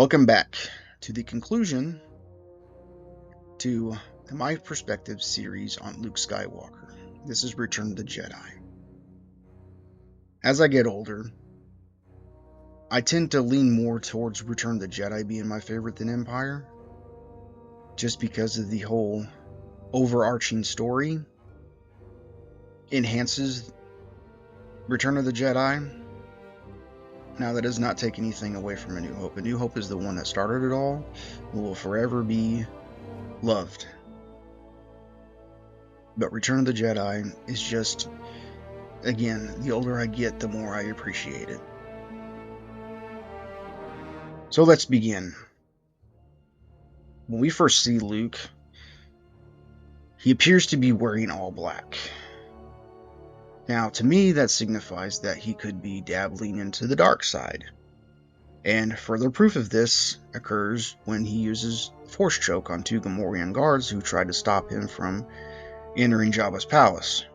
Welcome back to the conclusion to the My Perspective series on Luke Skywalker. This is Return of the Jedi. As I get older, I tend to lean more towards Return of the Jedi being my favorite than Empire, just because of the whole overarching story enhances Return of the Jedi. Now, that does not take anything away from A New Hope. A New Hope is the one that started it all, and will forever be loved. But Return of the Jedi is just, again, the older I get, the more I appreciate it. So let's begin. When we first see Luke, he appears to be wearing all black. Now, to me, that signifies that he could be dabbling into the dark side. And further proof of this occurs when he uses Force Choke on two Gamorrean guards who tried to stop him from entering Jabba's palace.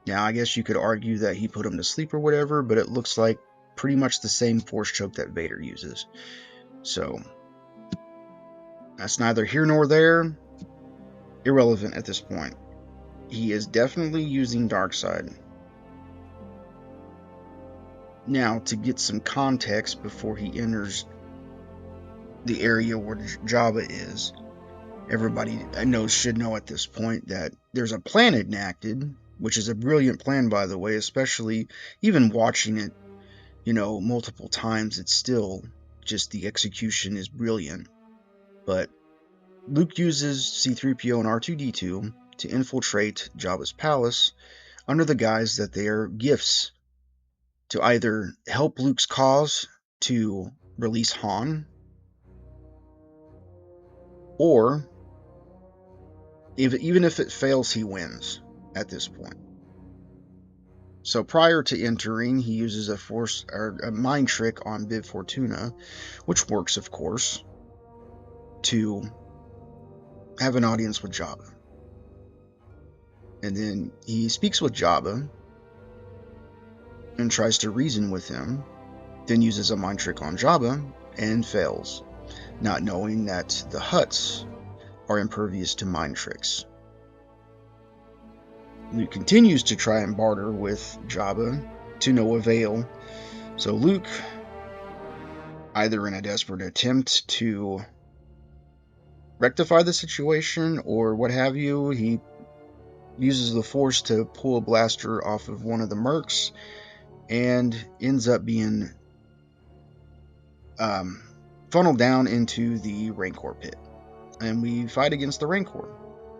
Now, I guess you could argue that he put him to sleep or whatever, but it looks like pretty much the same Force Choke that Vader uses. So, that's neither here nor there. Irrelevant at this point. He is definitely using Darkseid. Now, to get some context before he enters the area where Jabba is, everybody I know should know at this point that there's a plan enacted, which is a brilliant plan, by the way, especially even watching it, multiple times, it's still just the execution is brilliant. But Luke uses C-3PO and R2-D2 to infiltrate Jabba's palace under the guise that they are gifts to either help Luke's cause to release Han, or even if it fails, he wins at this point. So prior to entering, he uses a mind trick on Bib Fortuna, which works, of course, to have an audience with Jabba. And then he speaks with Jabba and tries to reason with him, then uses a mind trick on Jabba and fails, not knowing that the Hutts are impervious to mind tricks. Luke continues to try and barter with Jabba to no avail, so Luke, either in a desperate attempt to rectify the situation or what have you, he uses the Force to pull a blaster off of one of the mercs and ends up being funneled down into the Rancor pit. And we fight against the Rancor.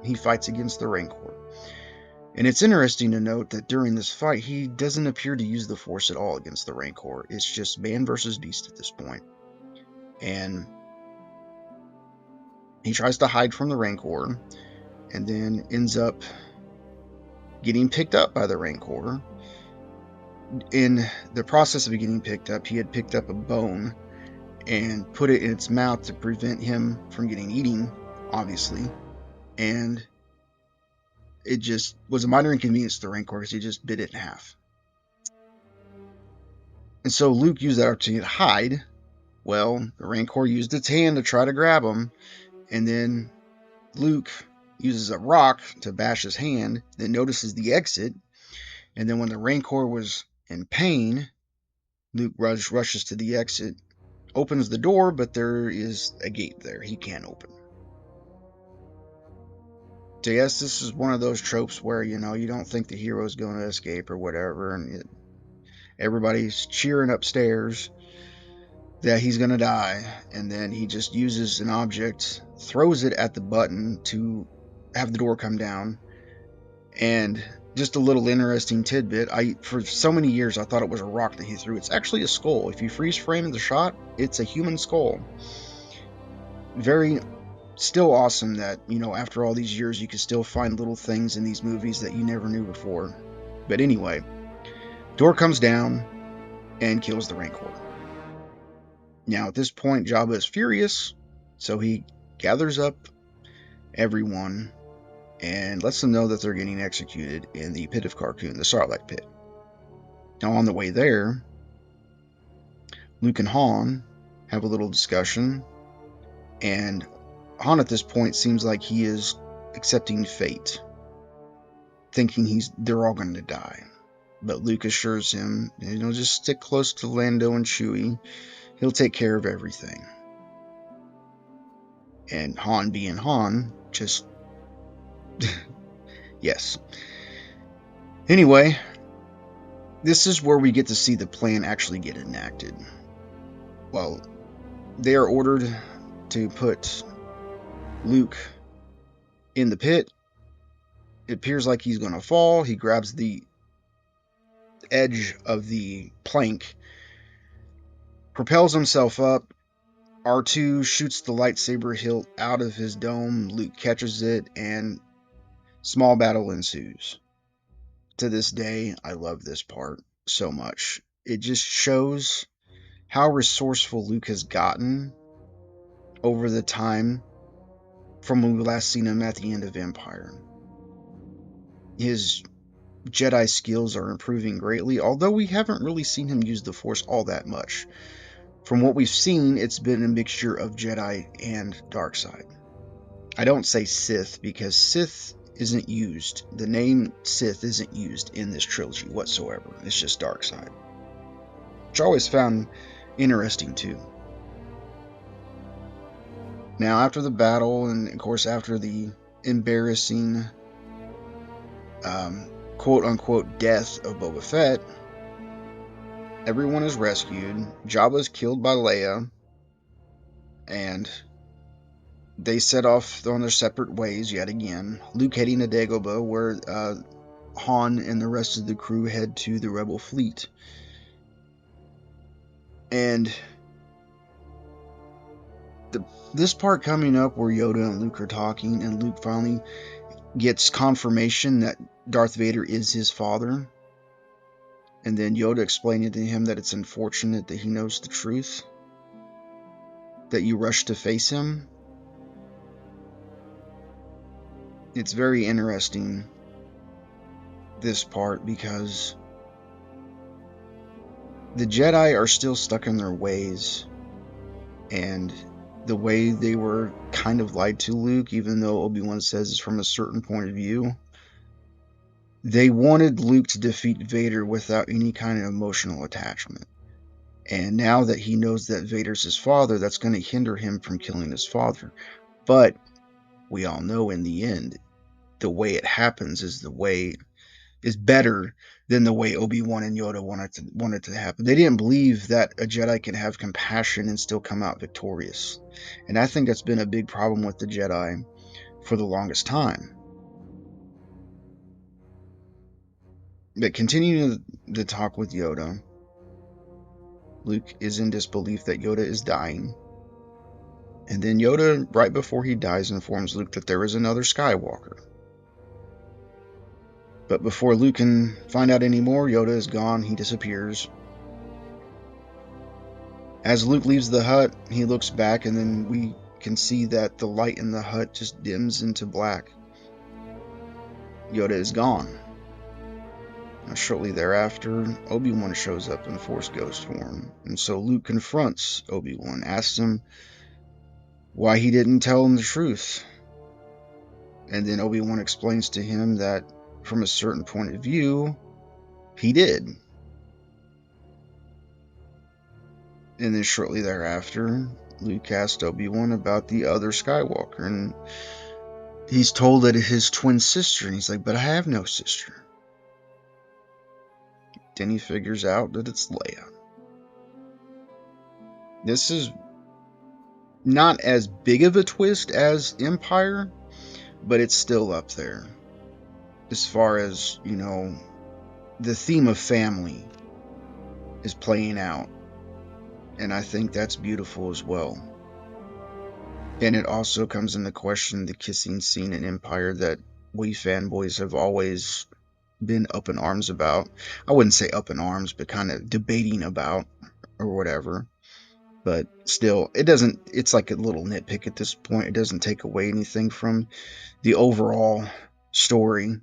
He fights against the Rancor. And it's interesting to note that during this fight, he doesn't appear to use the Force at all against the Rancor. It's just man versus beast at this point. And he tries to hide from the Rancor, and then ends up getting picked up by the Rancor. In the process of getting picked up, he had picked up a bone and put it in its mouth to prevent him from getting eaten, obviously. And it just was a minor inconvenience to the Rancor because he just bit it in half. And so Luke used that opportunity to hide. Well, the Rancor used its hand to try to grab him, and then Luke uses a rock to bash his hand, then notices the exit, and then when the Rancor was in pain, Luke rushes to the exit, opens the door, but there is a gate there he can't open. So yes, this is one of those tropes where, you don't think the hero's going to escape or whatever, and everybody's cheering upstairs that he's going to die, and then he just uses an object, throws it at the button to have the door come down. And just a little interesting tidbit, for so many years I thought it was a rock that he threw. It's actually a skull. If you freeze frame the shot, it's a human skull. Very still awesome that, after all these years, you can still find little things in these movies that you never knew before. But anyway, door comes down and kills the Rancor. Now, at this point, Jabba is furious, so he gathers up everyone and lets them know that they're getting executed in the Pit of Carkoon, the Sarlacc pit. Now, on the way there, Luke and Han have a little discussion, and Han at this point seems like he is accepting fate, thinking they're all going to die. But Luke assures him, just stick close to Lando and Chewie. He'll take care of everything. And Han, being Han, just yes. Anyway, this is where we get to see the plan actually get enacted. Well, they are ordered to put Luke in the pit. It appears like he's going to fall. He grabs the edge of the plank, propels himself up. R2 shoots the lightsaber hilt out of his dome. Luke catches it, and small battle ensues. To this day, I love this part so much. It just shows how resourceful Luke has gotten over the time from when we last seen him at the end of Empire. His Jedi skills are improving greatly, although we haven't really seen him use the Force all that much. From what we've seen, it's been a mixture of Jedi and dark side. I don't say Sith because Sith isn't used. The name Sith isn't used in this trilogy whatsoever. It's just dark side, which I always found interesting too. Now, after the battle, and of course after the embarrassing quote-unquote death of Boba Fett, everyone is rescued. Jabba's killed by Leia, and they set off on their separate ways yet again. Luke heading to Dagobah, where Han and the rest of the crew head to the Rebel fleet. And this part coming up where Yoda and Luke are talking, and Luke finally gets confirmation that Darth Vader is his father. And then Yoda explaining to him that it's unfortunate that he knows the truth, that you rush to face him. It's very interesting, this part, because the Jedi are still stuck in their ways, and the way they were kind of lied to Luke, even though Obi-Wan says it's from a certain point of view. They wanted Luke to defeat Vader without any kind of emotional attachment. And now that he knows that Vader's his father, that's going to hinder him from killing his father. But we all know in the end, the way it happens is better than the way Obi-Wan and Yoda wanted to happen. They didn't believe that a Jedi can have compassion and still come out victorious. And I think that's been a big problem with the Jedi for the longest time. But continuing the talk with Yoda, Luke is in disbelief that Yoda is dying. And then Yoda, right before he dies, informs Luke that there is another Skywalker. But before Luke can find out any more, Yoda is gone. He disappears. As Luke leaves the hut, he looks back, and then we can see that the light in the hut just dims into black. Yoda is gone. Now, shortly thereafter, Obi-Wan shows up in Force Ghost form, and so Luke confronts Obi-Wan, asks him why he didn't tell him the truth. And then Obi-Wan explains to him that from a certain point of view, he did. And then shortly thereafter, Luke asked Obi-Wan about the other Skywalker, and he's told that it's his twin sister, and he's like, but I have no sister. Then he figures out that it's Leia. This is not as big of a twist as Empire, but it's still up there. As far as, the theme of family is playing out. And I think that's beautiful as well. And it also comes into question the kissing scene in Empire that we fanboys have always been up in arms about. I wouldn't say up in arms, but kind of debating about or whatever. But still, it's like a little nitpick at this point. It doesn't take away anything from the overall story.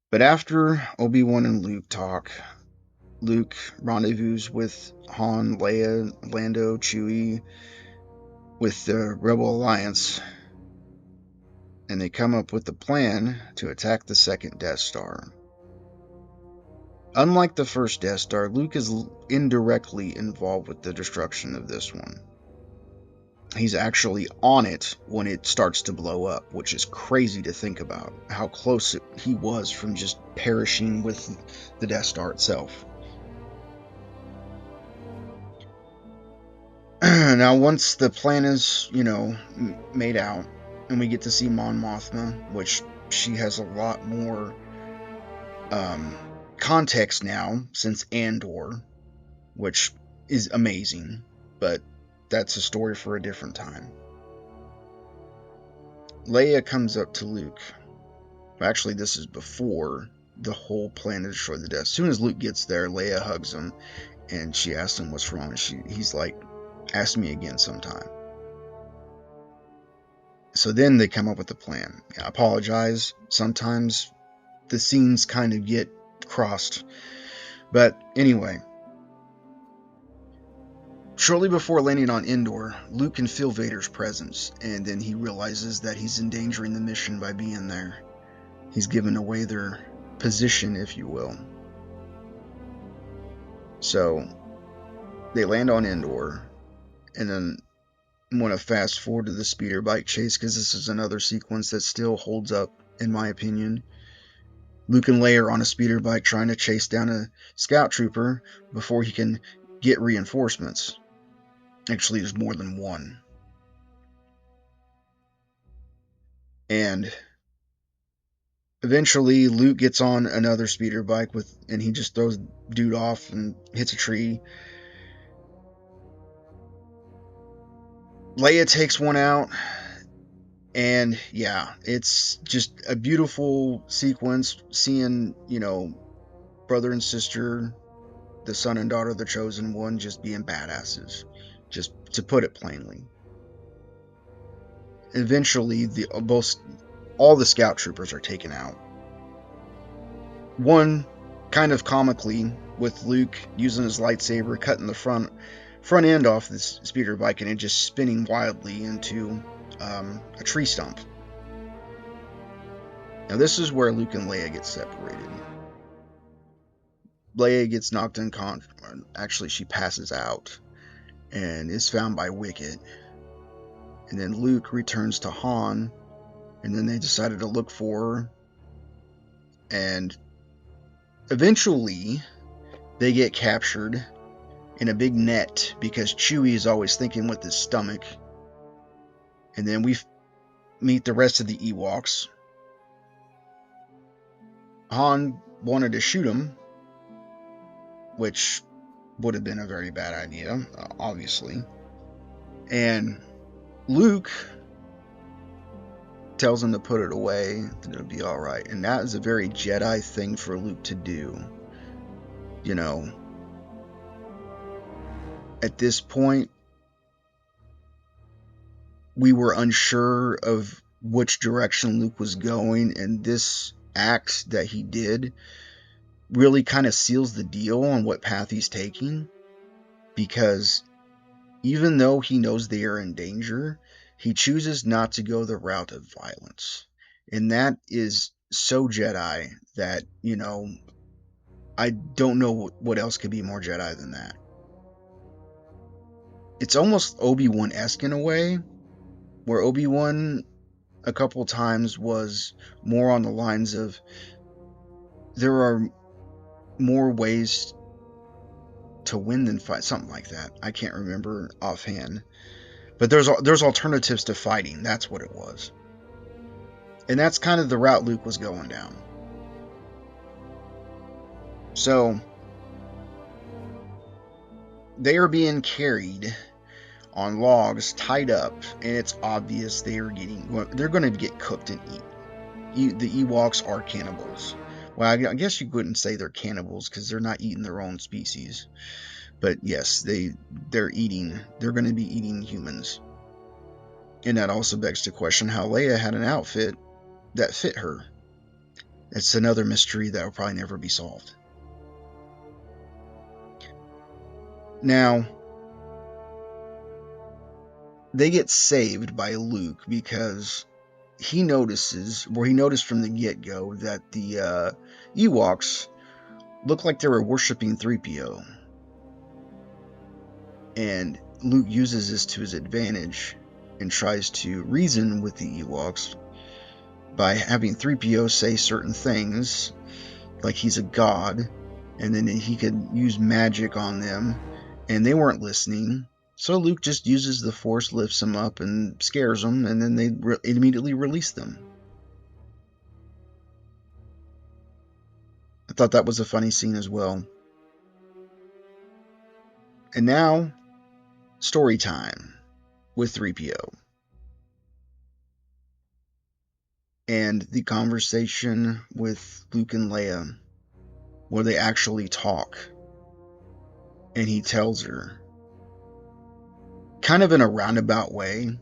But after Obi-Wan and Luke talk, Luke rendezvous with Han, Leia, Lando, Chewie, with the Rebel Alliance, and they come up with the plan to attack the second Death Star. Unlike the first Death Star, Luke is indirectly involved with the destruction of this one. He's actually on it when it starts to blow up, which is crazy to think about, how close he was from just perishing with the Death Star itself. Now, once the plan is, made out, and we get to see Mon Mothma, which she has a lot more context now since Andor, which is amazing, but that's a story for a different time. Leia comes up to Luke. Actually, this is before the whole plan to destroy the Death. As soon as Luke gets there, Leia hugs him, and she asks him what's wrong. He's like, ask me again sometime. So then they come up with a plan. I apologize. Sometimes the scenes kind of get crossed. But anyway, shortly before landing on Endor, Luke can feel Vader's presence, and then he realizes that he's endangering the mission by being there. He's given away their position, if you will. So they land on Endor, and then I'm going to fast forward to the speeder bike chase because this is another sequence that still holds up, in my opinion. Luke and Leia are on a speeder bike trying to chase down a scout trooper before he can get reinforcements. Actually, there's more than one. And eventually, Luke gets on another speeder bike and he just throws dude off and hits a tree. Leia takes one out, and yeah, it's just a beautiful sequence seeing, brother and sister, the son and daughter of the Chosen One, just being badasses, just to put it plainly. Eventually, all the scout troopers are taken out. One, kind of comically, with Luke using his lightsaber, cutting the front end off this speeder bike and it just spinning wildly into a tree stump. Now this is where Luke and Leia get separated. Leia gets knocked unconscious. Actually, she passes out and is found by Wicket. And then Luke returns to Han, and then they decided to look for her. And eventually, they get captured in a big net because Chewie is always thinking with his stomach. And then we meet the rest of the Ewoks. Han wanted to shoot him, which would have been a very bad idea, obviously. And Luke tells him to put it away, and it'll be alright. And that is a very Jedi thing for Luke to do. At this point, we were unsure of which direction Luke was going, and this act that he did really kind of seals the deal on what path he's taking, because even though he knows they are in danger, he chooses not to go the route of violence. And that is so Jedi that, I don't know what else could be more Jedi than that. It's almost Obi-Wan-esque in a way, where Obi-Wan a couple times was more on the lines of there are more ways to win than fight, something like that. I can't remember offhand, but there's alternatives to fighting. That's what it was, and that's kind of the route Luke was going down. So they are being carried on logs, tied up, and it's obvious they're going to get cooked and eat. The Ewoks are cannibals. Well, I guess you couldn't say they're cannibals because they're not eating their own species. But yes, they're going to be eating humans. And that also begs to question how Leia had an outfit that fit her. It's another mystery that will probably never be solved. Now, they get saved by Luke because he noticed from the get-go that the Ewoks looked like they were worshiping 3PO. And Luke uses this to his advantage and tries to reason with the Ewoks by having 3PO say certain things, like he's a god, and then he could use magic on them, and they weren't listening. So Luke just uses the Force, lifts them up, and scares them, and then they immediately release them. I thought that was a funny scene as well. And now, story time with 3PO. And the conversation with Luke and Leia, where they actually talk. And he tells her, kind of in a roundabout way.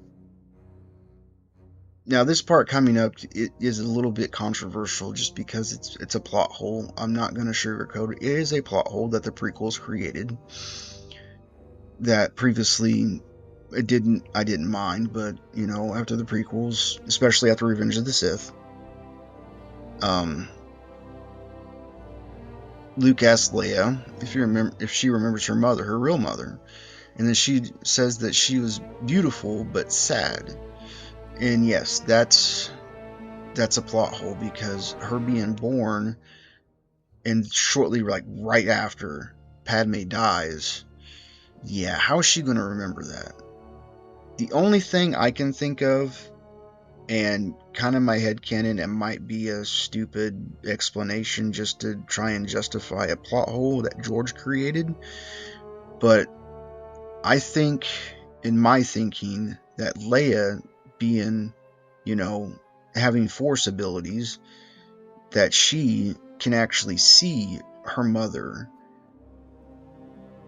Now, this part coming up, it is a little bit controversial just because it's a plot hole. I'm not going to sugarcoat it. It is a plot hole that the prequels created that previously I didn't mind, but after the prequels, especially after Revenge of the Sith, Luke asks Leia if she remembers her mother, her real mother, and then she says that she was beautiful but sad. And yes, that's a plot hole because her being born and shortly, like right after Padme dies, yeah, how is she going to remember that? The only thing I can think of, and kind of my headcanon, it might be a stupid explanation just to try and justify a plot hole that George created, but I think, in my thinking, that Leia being, having Force abilities, that she can actually see her mother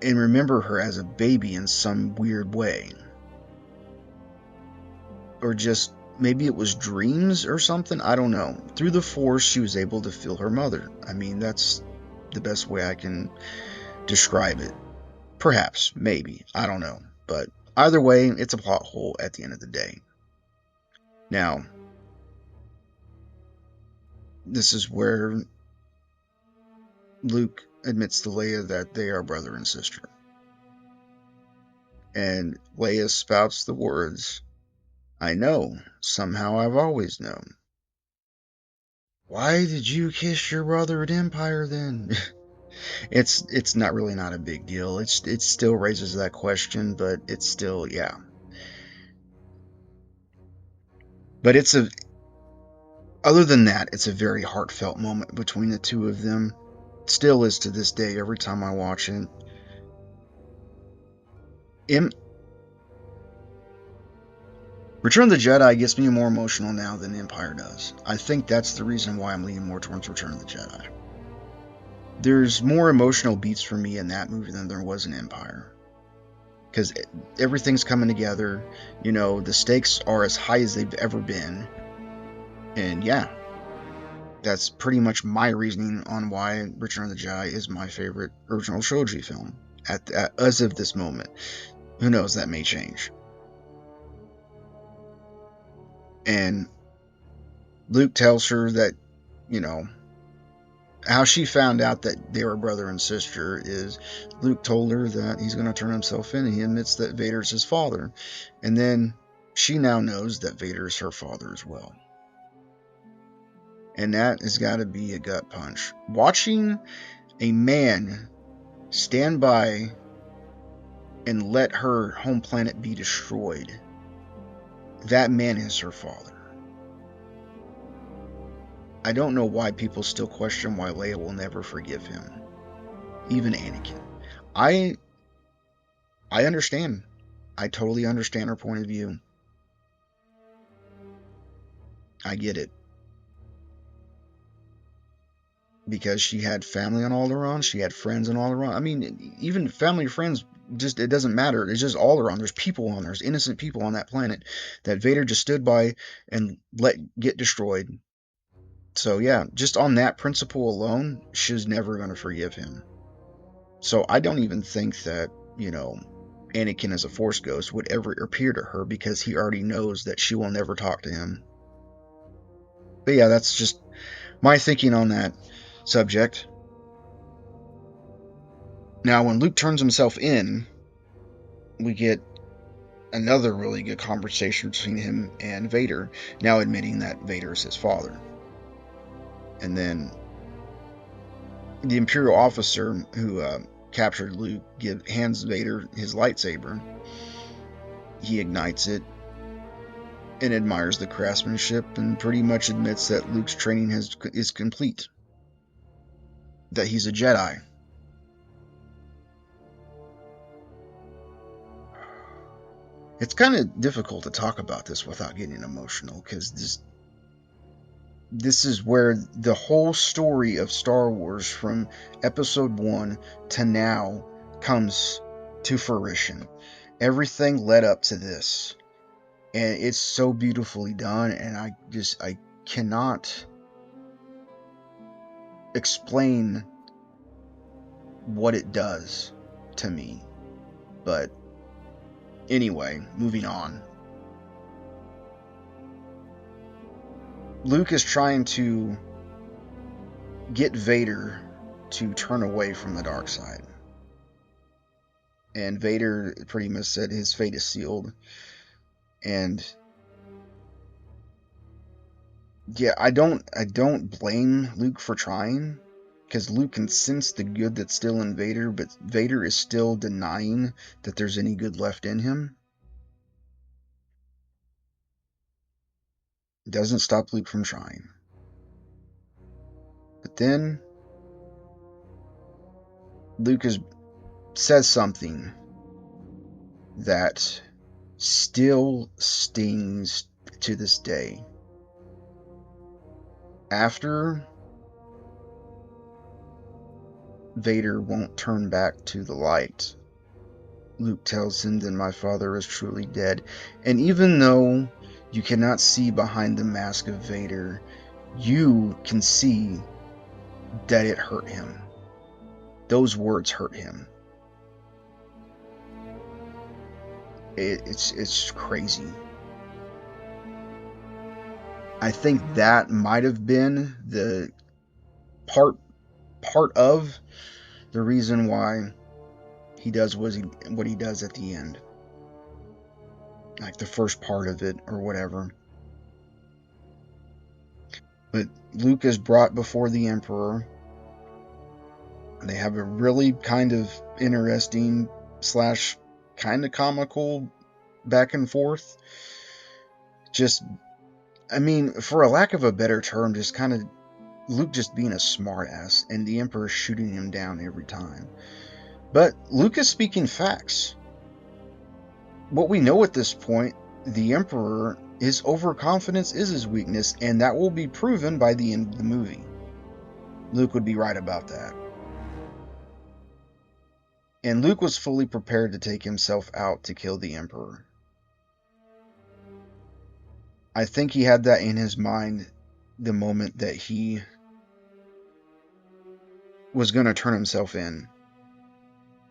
and remember her as a baby in some weird way. Or just maybe it was dreams or something. I don't know. Through the Force, she was able to feel her mother. I mean, that's the best way I can describe it. Perhaps, maybe. I don't know. But either way, it's a plot hole at the end of the day. Now, this is where Luke admits to Leia that they are brother and sister. And Leia spouts the words, "I know. Somehow I've always known." Why did you kiss your brother at Empire then? It's not a big deal. It still raises that question, but it's still, yeah. But other than that, it's a very heartfelt moment between the two of them. Still is to this day every time I watch it. Return of the Jedi gets me more emotional now than Empire does. I think that's the reason why I'm leaning more towards Return of the Jedi. There's more emotional beats for me in that movie than there was in Empire. Because everything's coming together. The stakes are as high as they've ever been. And yeah, that's pretty much my reasoning on why Return of the Jedi is my favorite original trilogy film as of this moment. Who knows, that may change. And Luke tells her that, how she found out that they were brother and sister is Luke told her that he's going to turn himself in, and he admits that Vader's his father. And then she now knows that Vader's her father as well. And that has got to be a gut punch. Watching a man stand by and let her home planet be destroyed, that man is her father. I don't know why people still question why Leia will never forgive him. Even Anakin. I understand. I totally understand her point of view. I get it. Because she had family on Alderaan, she had friends on Alderaan. I mean, even family and friends, just it doesn't matter. It's just Alderaan. There's people on there. There's innocent people on that planet that Vader just stood by and let get destroyed. So yeah, just on that principle alone, she's never going to forgive him. So I don't even think that Anakin as a Force ghost would ever appear to her, because he already knows that she will never talk to him. But yeah, that's just my thinking on that subject. Now, when Luke turns himself in, we get another really good conversation between him and Vader, now admitting that Vader is his father. And then the Imperial officer who captured Luke hands Vader his lightsaber. He ignites it and admires the craftsmanship, and pretty much admits that Luke's training is complete, that he's a Jedi. It's kind of difficult to talk about this without getting emotional, because this is where the whole story of Star Wars from episode 1 to now comes to fruition. Everything led up to this, and it's so beautifully done, and I cannot explain what it does to me. But anyway, moving on. Luke is trying to get Vader to turn away from the dark side. And Vader pretty much said his fate is sealed. And yeah, I don't blame Luke for trying, because Luke can sense the good that's still in Vader, but Vader is still denying that there's any good left in him. It doesn't stop Luke from trying. But then Luke says something that still stings to this day. After Vader won't turn back to the light, Luke tells him, "Then my father is truly dead." And even though you cannot see behind the mask of Vader, you can see that it hurt him. Those words hurt him. It's crazy. I think that might have been the part of the reason why he does what he does at the end, like the first part of it or whatever. But Luke is brought before the Emperor. They have a really kind of interesting / kind of comical back and forth. For a lack of a better term, just kind of Luke just being a smartass, and the Emperor shooting him down every time. But Luke is speaking facts. What we know at this point, the Emperor, his overconfidence is his weakness, and that will be proven by the end of the movie. Luke would be right about that. And Luke was fully prepared to take himself out to kill the Emperor. I think he had that in his mind the moment that he was going to turn himself in,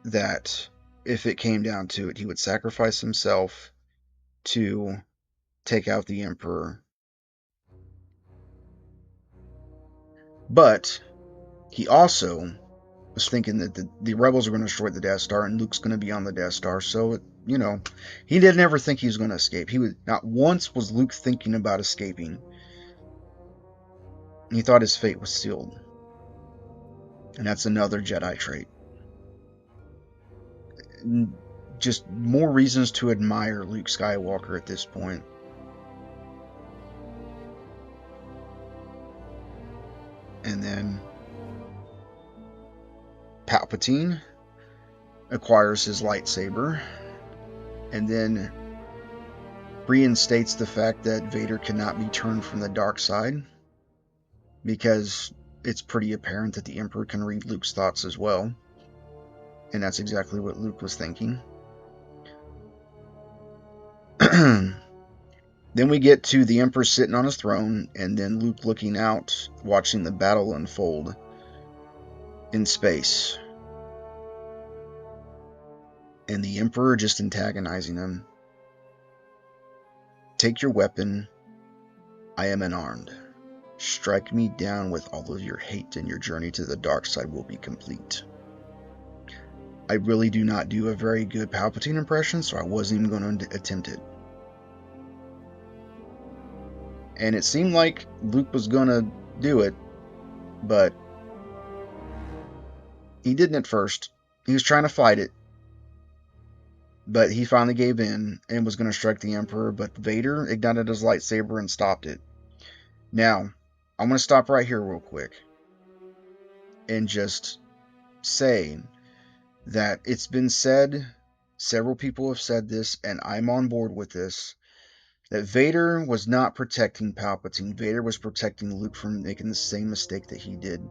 that if it came down to it, he would sacrifice himself to take out the Emperor. But he also was thinking that the rebels are going to destroy the Death Star, and Luke's going to be on the Death Star. So, he didn't ever think he was going to escape. Not once was Luke thinking about escaping. He thought his fate was sealed. And that's another Jedi trait. Just more reasons to admire Luke Skywalker at this point. And then Palpatine acquires his lightsaber, and then reinstates the fact that Vader cannot be turned from the dark side, because it's pretty apparent that the Emperor can read Luke's thoughts as well. And that's exactly what Luke was thinking. Then we get to the Emperor sitting on his throne, and then Luke looking out, watching the battle unfold in space. and the Emperor just antagonizing him. Take your weapon. I am unarmed. Strike me down with all of your hate, and your journey to the dark side will be complete. I really do not do a very good Palpatine impression, so I wasn't even going to attempt it. And it seemed like Luke was going to do it, but he didn't at first. He was trying to fight it, but he finally gave in and was going to strike the Emperor, but Vader ignited his lightsaber and stopped it. Now, I'm going to stop right here real quick and just say that it's been said, several people have said this, and I'm on board with this, that Vader was not protecting Palpatine. Vader was protecting Luke from making the same mistake that he did.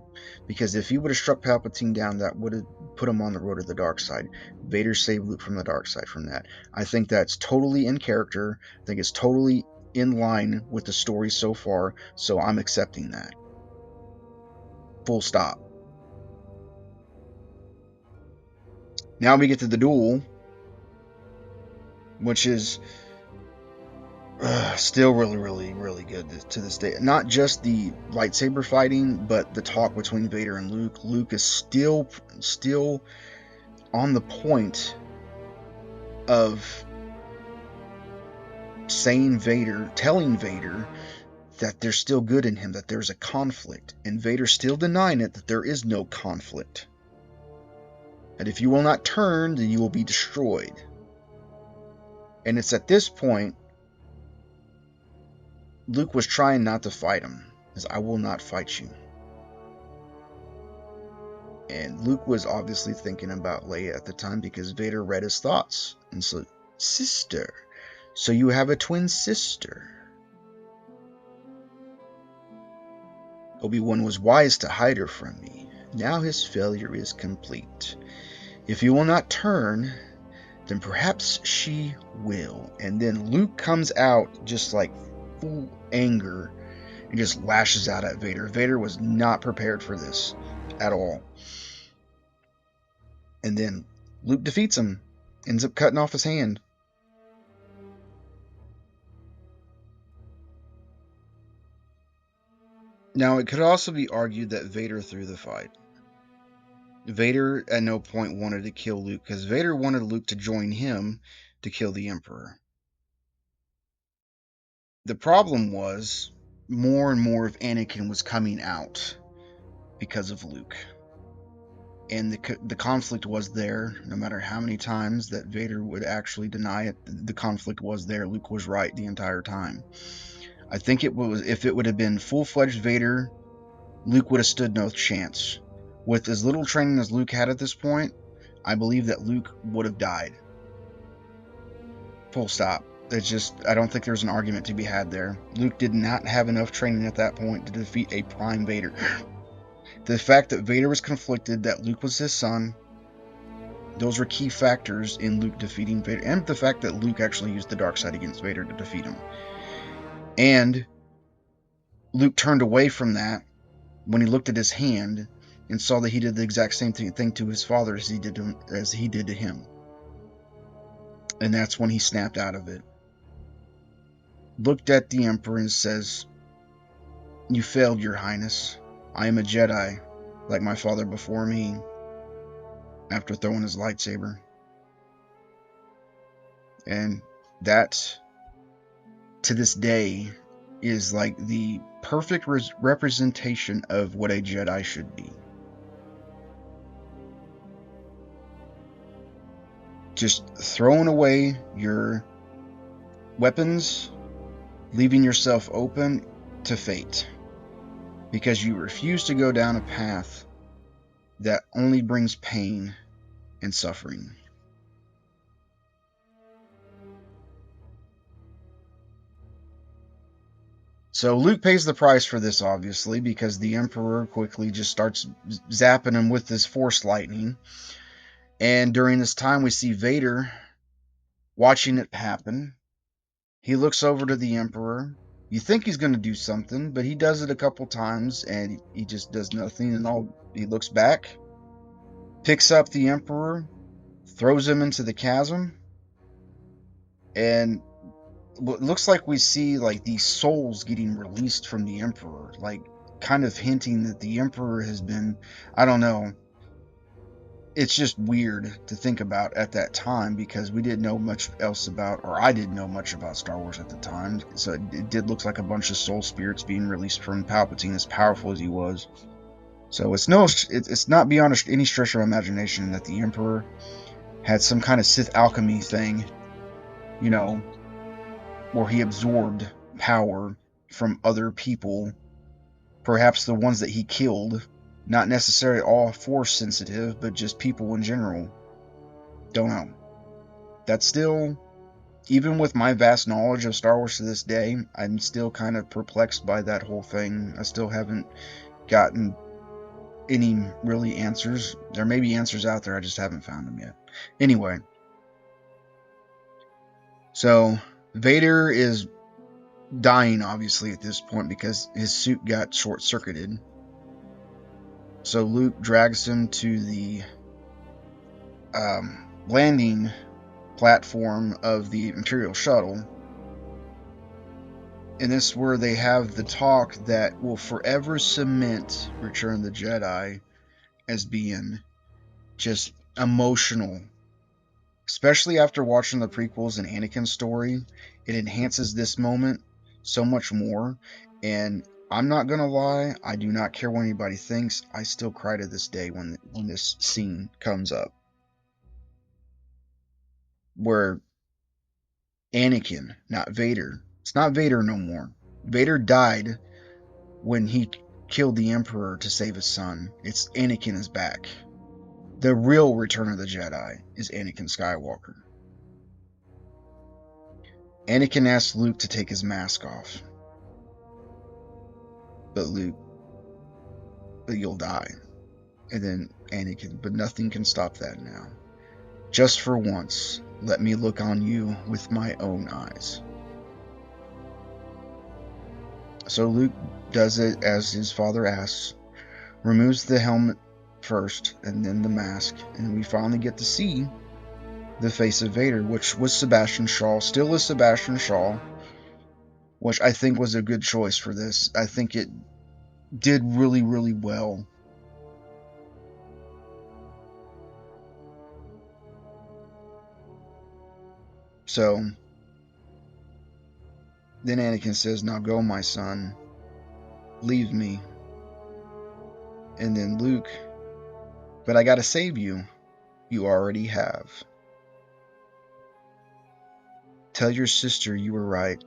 Because if he would have struck Palpatine down, that would have put him on the road to the dark side. Vader saved Luke from the dark side from that. I think that's totally in character. I think it's totally in line with the story so far, so I'm accepting that. Full stop. Now we get to the duel, which is still really good to this day. Not just the lightsaber fighting, but the talk between Vader and Luke. Luke is still on the point of telling Vader that there's still good in him, that there's a conflict, and Vader still denying it, that there is no conflict. And if you will not turn, then you will be destroyed. And it's at this point Luke was trying not to fight him, because I will not fight you. And Luke was obviously thinking about Leia at the time, because Vader read his thoughts and said, "Sister, so you have a twin sister." Obi-Wan was wise to hide her from me. Now his failure is complete. If you will not turn, then perhaps she will. And then Luke comes out just like full anger and just lashes out at Vader. Vader was not prepared for this at all. And then Luke defeats him, ends up cutting off his hand. Now, it could also be argued that Vader threw the fight. Vader at no point wanted to kill Luke, because Vader wanted Luke to join him to kill the Emperor. The problem was, more and more of Anakin was coming out because of Luke. And the conflict was there, no matter how many times that Vader would actually deny it. The conflict was there. Luke was right the entire time. I think if it would have been full-fledged Vader, Luke would have stood no chance. With as little training as Luke had at this point, I believe that Luke would have died. Full stop. It's just, I don't think there's an argument to be had there. Luke did not have enough training at that point to defeat a prime Vader. The fact that Vader was conflicted, that Luke was his son, those were key factors in Luke defeating Vader, and the fact that Luke actually used the dark side against Vader to defeat him. And Luke turned away from that when he looked at his hand and saw that he did the exact same thing to his father as he did to him. And that's when he snapped out of it. Looked at the Emperor and says, "You failed, Your Highness. I am a Jedi, like my father before me," after throwing his lightsaber. And that, to this day, is like the perfect representation of what a Jedi should be. Just throwing away your weapons, leaving yourself open to fate, because you refuse to go down a path that only brings pain and suffering. So Luke pays the price for this, obviously, because the Emperor quickly just starts zapping him with this Force lightning. And during this time, we see Vader watching it happen. He looks over to the Emperor. You think he's going to do something, but he does it a couple times, and he just does nothing. And he looks back, picks up the Emperor, throws him into the chasm, and it looks like we see like these souls getting released from the Emperor, like kind of hinting that the Emperor has been, I don't know, it's just weird to think about at that time because we didn't know much else about, or I didn't know much about Star Wars at the time. So it did look like a bunch of soul spirits being released from Palpatine, as powerful as he was. So it's not beyond any stretch of imagination that the Emperor had some kind of Sith alchemy thing, you know, where he absorbed power from other people, perhaps the ones that he killed, not necessarily all Force sensitive, but just people in general. Don't know. That's still, even with my vast knowledge of Star Wars to this day, I'm still kind of perplexed by that whole thing. I still haven't gotten any really answers. There may be answers out there, I just haven't found them yet. Anyway, so Vader is dying, obviously, at this point because his suit got short circuited. So Luke drags him to the landing platform of the Imperial shuttle. And this is where they have the talk that will forever cement Return of the Jedi as being just emotional. Especially after watching the prequels and Anakin's story, it enhances this moment so much more. And I'm not gonna lie, I do not care what anybody thinks. I still cry to this day when this scene comes up, where Anakin, not Vader. It's not Vader no more. Vader died when he killed the Emperor to save his son. It's Anakin is back. The real Return of the Jedi is Anakin Skywalker. Anakin asks Luke to take his mask off. But Luke, but you'll die. And then Anakin, but nothing can stop that now. Just for once, let me look on you with my own eyes. So Luke does it as his father asks, removes the helmet first and then the mask, and we finally get to see the face of Vader, which was Sebastian Shaw, still is Sebastian Shaw, which I think was a good choice for this. I think it did really, really well. So then Anakin says, now go, my son, leave me. And then Luke, but I gotta save you. You already have. Tell your sister you were right.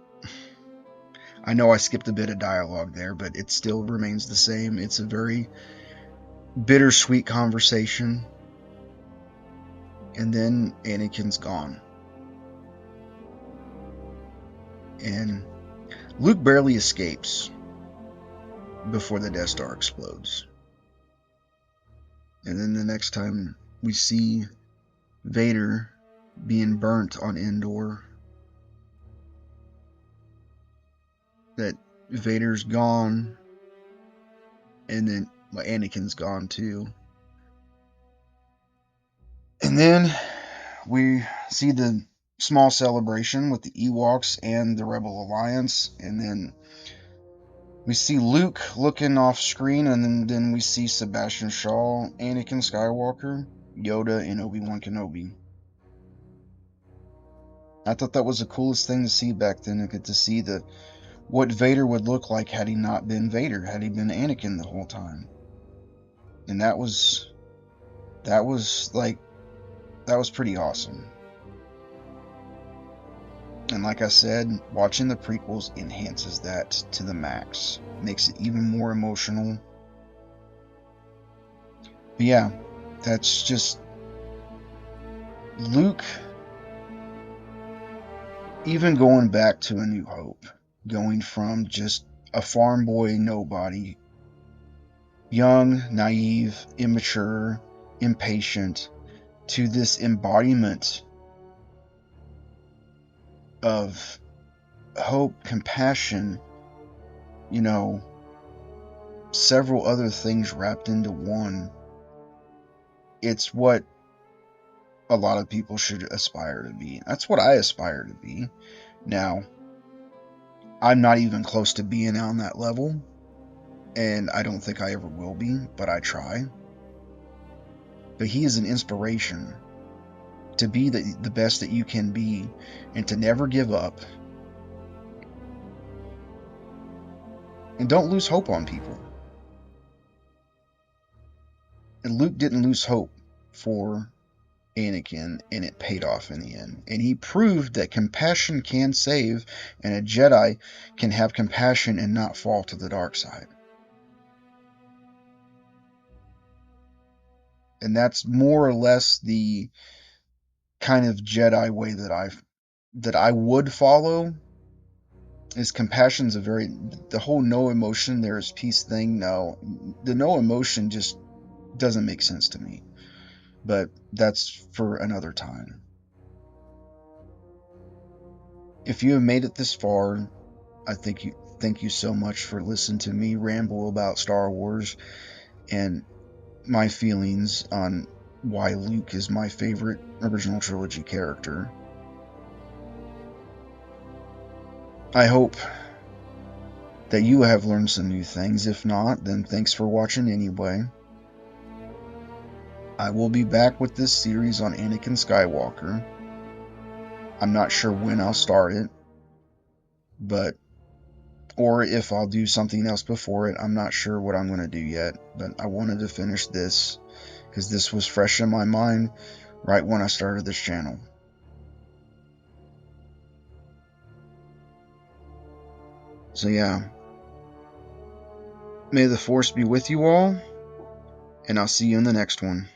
I know I skipped a bit of dialogue there, but it still remains the same. It's a very bittersweet conversation. And then Anakin's gone. And Luke barely escapes before the Death Star explodes. And then the next time we see Vader being burnt on Endor, that Vader's gone, and then Anakin's gone too. And then we see the small celebration with the Ewoks and the Rebel Alliance, and then we see Luke looking off screen, and then we see Sebastian Shaw, Anakin Skywalker, Yoda, and Obi-Wan Kenobi. I thought that was the coolest thing to see back then, to get to see what Vader would look like had he not been Vader, had he been Anakin the whole time. And that was pretty awesome. And like I said, watching the prequels enhances that to the max. Makes it even more emotional. But yeah, that's just Luke, even going back to A New Hope, going from just a farm boy nobody, young, naive, immature, impatient, to this embodiment of hope, compassion, several other things wrapped into one. It's what a lot of people should aspire to be. That's what I aspire to be. Now, I'm not even close to being on that level, and I don't think I ever will be, but I try. But he is an inspiration to be the best that you can be and to never give up. And don't lose hope on people. And Luke didn't lose hope for Anakin, and it paid off in the end. And he proved that compassion can save, and a Jedi can have compassion and not fall to the dark side. And that's more or less the kind of Jedi way that I would follow. Is compassion's a very the whole no emotion there is peace thing. No, the no emotion just doesn't make sense to me. But that's for another time. If you have made it this far, I thank you so much for listening to me ramble about Star Wars and my feelings on why Luke is my favorite original trilogy character. I hope that you have learned some new things. If not, then thanks for watching anyway. I will be back with this series on Anakin Skywalker. I'm not sure when I'll start it, but or if I'll do something else before it. I'm not sure what I'm going to do yet, but I wanted to finish this because this was fresh in my mind right when I started this channel. So yeah, may the Force be with you all, and I'll see you in the next one.